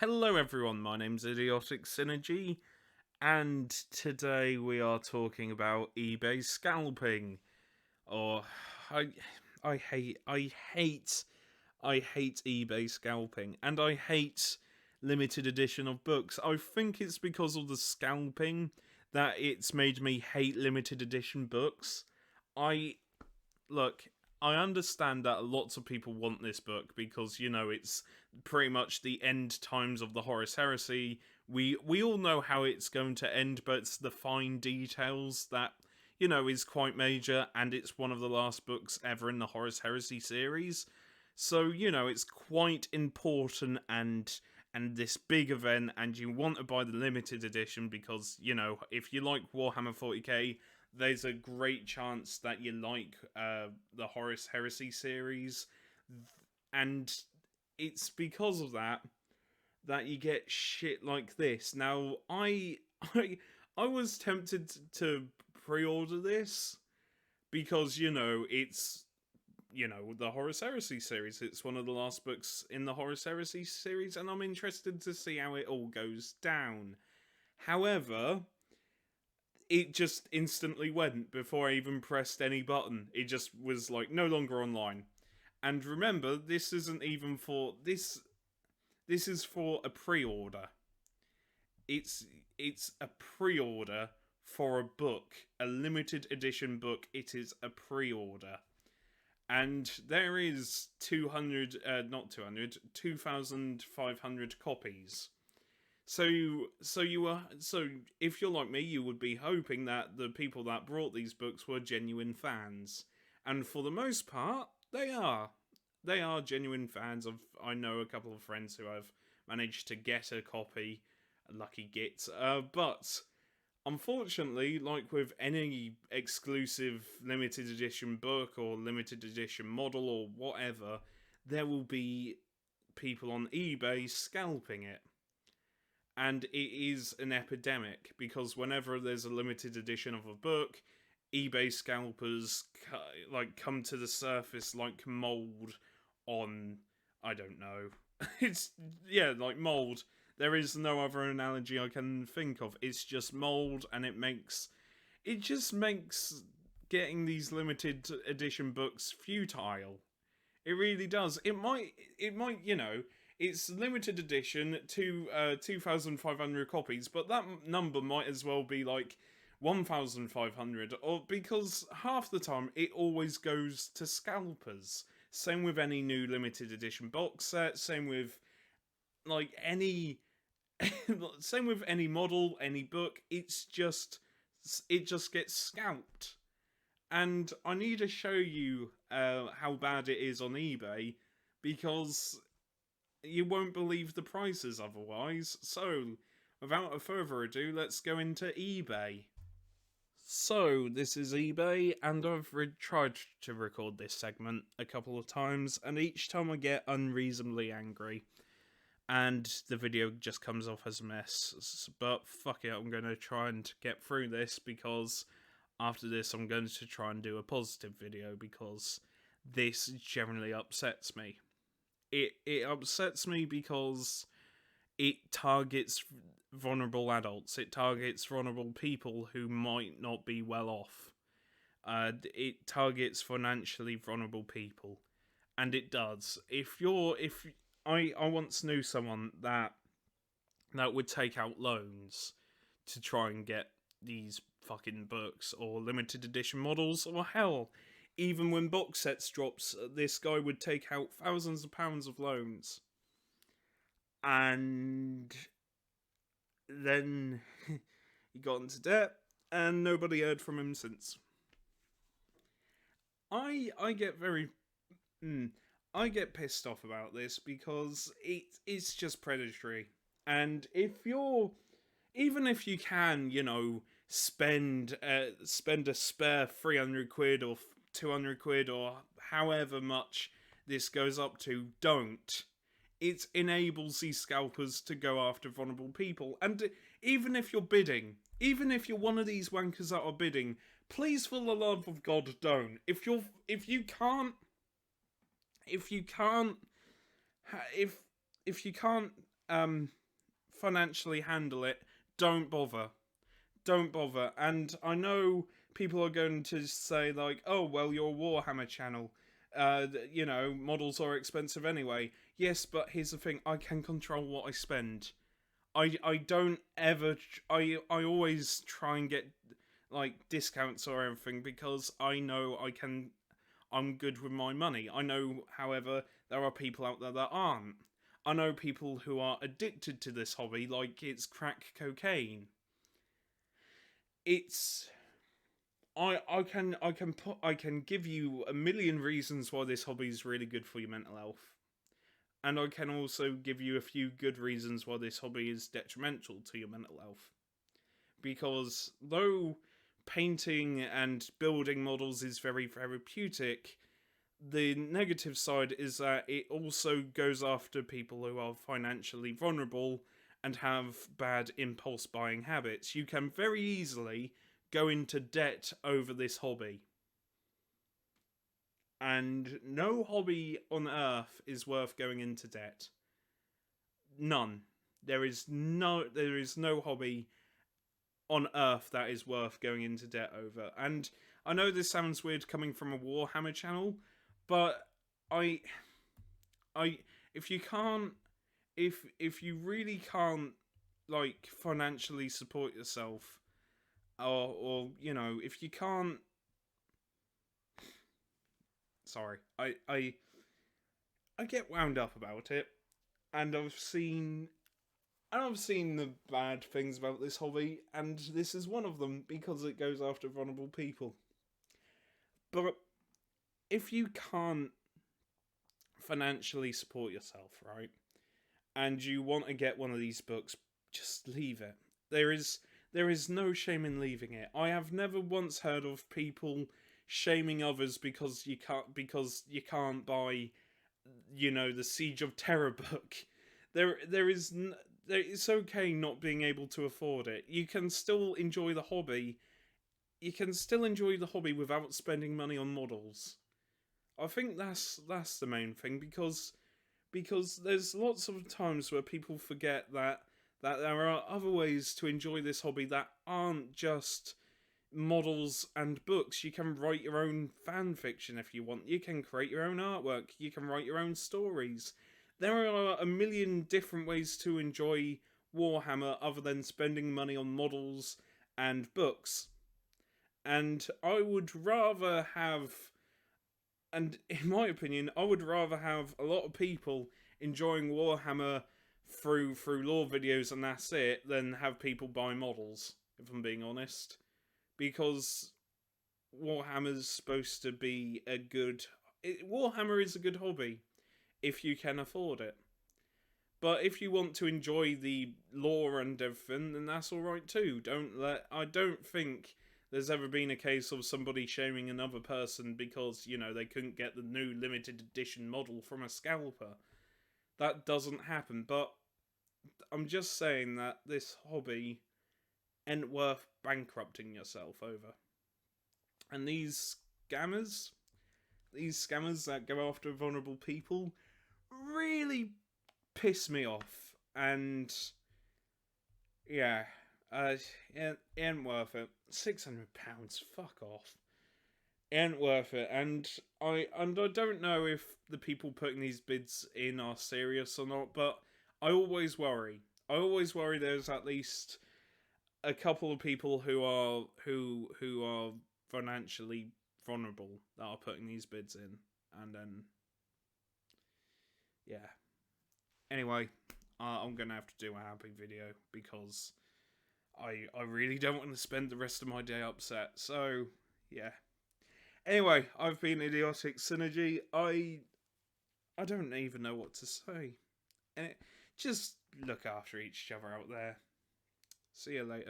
Hello everyone, my name's Idiotic Synergy, and today we are talking about eBay scalping. Or I I hate eBay scalping, and I hate limited edition of books. I think it's because of the scalping that it's made me hate limited edition books. I look, I understand that lots of people want this book because, it's pretty much the end times of the Horus Heresy. We all know how it's going to end, but it's the fine details that, is quite major, and it's one of the last books ever in the Horus Heresy series. So, it's quite important and this big event, and you want to buy the limited edition because, if you like Warhammer 40k, there's a great chance that you like the Horus Heresy series, and it's because of that you get shit like this. Now, I was tempted to pre-order this because it's the Horus Heresy series. It's one of the last books in the Horus Heresy series, and I'm interested to see how it all goes down. However, it just instantly went before I even pressed any button. It just was like no longer online. And remember, this isn't even for this. This is for a pre-order. It's it's a pre-order for a book, a limited edition book. It is a pre-order. And there is 2,500 copies. So if you're like me, you would be hoping that the people that brought these books were genuine fans, and for the most part, they are. They are genuine fans. I know a couple of friends who have managed to get a copy, lucky gits. But unfortunately, like with any exclusive limited edition book or limited edition model or whatever, there will be people on eBay scalping it. And it is an epidemic because whenever there's a limited edition of a book, eBay scalpers come to the surface like mold on, I don't know. It's like mold. There is no other analogy I can think of. It's just mold, and it just makes getting these limited edition books futile. It really does. It might, it's limited edition to 2,500 copies, but that number might as well be like 1,500, or because half the time it always goes to scalpers. Same with any new limited edition box set. Same with like any, same with any model, any book. It just gets scalped. And I need to show you how bad it is on eBay, because you won't believe the prices otherwise. So, without a further ado, let's go into eBay. So, this is eBay, and I've tried to record this segment a couple of times, and each time I get unreasonably angry, and the video just comes off as a mess. But fuck it, I'm going to try and get through this, because after this I'm going to try and do a positive video, because this generally upsets me. It upsets me because it targets vulnerable adults. It targets vulnerable people who might not be well off. It targets financially vulnerable people, and it does. If I once knew someone that would take out loans to try and get these fucking books or limited edition models, or hell, even when box sets drops, this guy would take out thousands of pounds of loans. And then he got into debt, and nobody heard from him since. I get very I get pissed off about this because it's just predatory. And even if you can, spend a spare 300 quid or 200 quid or however much this goes up to, don't. It enables these scalpers to go after vulnerable people. And even if you're bidding, even if you're one of these wankers that are bidding, please, for the love of God, don't. If you can't financially handle it, don't bother. Don't bother. And I know people are going to say, like, oh, well, you're a Warhammer channel. Models are expensive anyway. Yes, but here's the thing, I can control what I spend. I don't ever... I always try and get, like, discounts or everything, because I know I'm good with my money. I know, however, there are people out there that aren't. I know people who are addicted to this hobby like it's crack cocaine. It's... I can give you a million reasons why this hobby is really good for your mental health. And I can also give you a few good reasons why this hobby is detrimental to your mental health. Because though painting and building models is very therapeutic, the negative side is that it also goes after people who are financially vulnerable and have bad impulse buying habits. You can very easily go into debt over this hobby. And no hobby on earth is worth going into debt. None. There is no hobby on earth that is worth going into debt over. And I know this sounds weird coming from a Warhammer channel, but if you really can't, like, financially support yourself, or if you can't... Sorry, I get wound up about it, and I've seen the bad things about this hobby, and this is one of them, because it goes after vulnerable people. But if you can't financially support yourself, right, and you want to get one of these books, just leave it. There is no shame in leaving it. I have never once heard of people shaming others because you can't buy, the Siege of Terror book. It's okay not being able to afford it. You can still enjoy the hobby. You can still enjoy the hobby without spending money on models. I think that's the main thing, because there's lots of times where people forget that there are other ways to enjoy this hobby that aren't just models and books. You can write your own fan fiction if you want. You can create your own artwork. You can write your own stories. There are a million different ways to enjoy Warhammer other than spending money on models and books. And I would rather have... And in my opinion, I would rather have a lot of people enjoying Warhammer through lore videos and that's it, than have people buy models, if I'm being honest. Because Warhammer's supposed to be a good... Warhammer is a good hobby, if you can afford it. But if you want to enjoy the lore and everything, then that's alright too. I don't think there's ever been a case of somebody shaming another person because, they couldn't get the new limited edition model from a scalper. That doesn't happen, but I'm just saying that this hobby ain't worth bankrupting yourself over. And these scammers that go after vulnerable people really piss me off. And yeah, it ain't worth it. £600, fuck off. It ain't worth it. And I don't know if the people putting these bids in are serious or not, but I always worry. There's at least a couple of people who are financially vulnerable that are putting these bids in, and then yeah. Anyway, I'm gonna have to do a happy video because I really don't want to spend the rest of my day upset. So yeah. Anyway, I've been Idiotic Synergy. I don't even know what to say. Just look after each other out there. See you later.